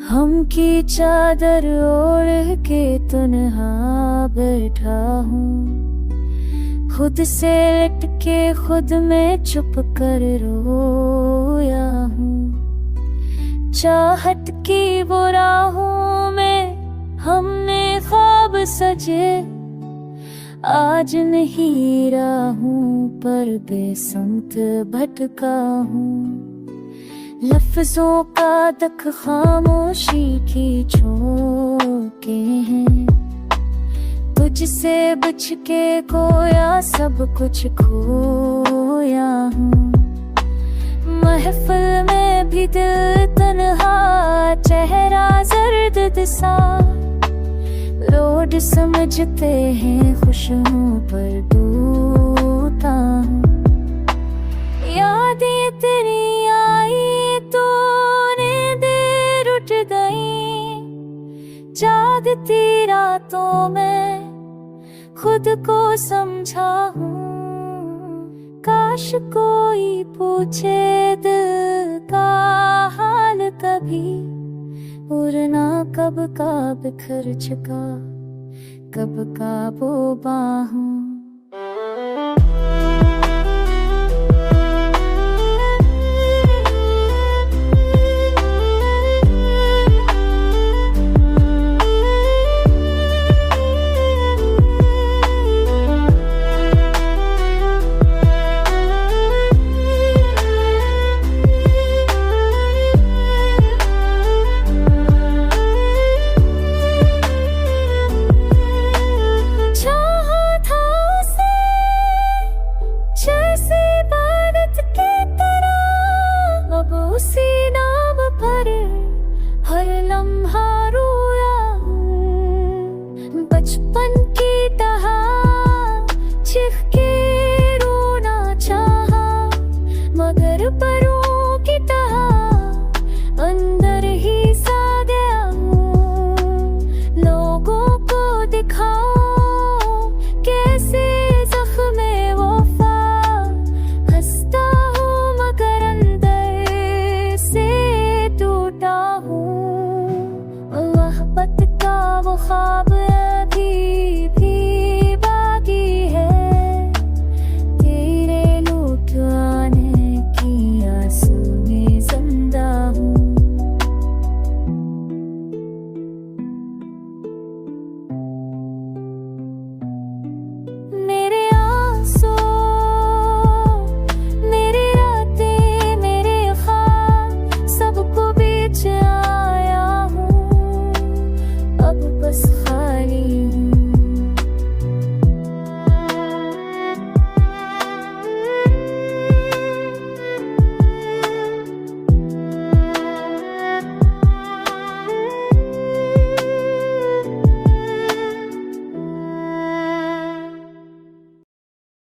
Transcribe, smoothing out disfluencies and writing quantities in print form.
हम की चादर ओढ़ के तन्हा बैठा हूँ, खुद से लिट के खुद में चुप कर रोया हूँ। चाहत की वो राहों में हमने ख्वाब सजे, आज नहीं राहूं पर बेसंत भटका हूँ। लफ्जों का तक खामोशी की झोंके हैं, तुझसे बच के खोया सब कुछ खोया हूँ। महफिल में भी दिल तन्हा, चेहरा जर्द सा, लोग समझते हैं खुश हूँ पर टूटा हूँ। यादें तेरी आई तूने देर उठ गई, जागती रातों में खुद को समझा हूँ। काश कोई पूछे दिल का हाल कभी, उड़ना कब का बिखर चुका, कब का वो बाहों। See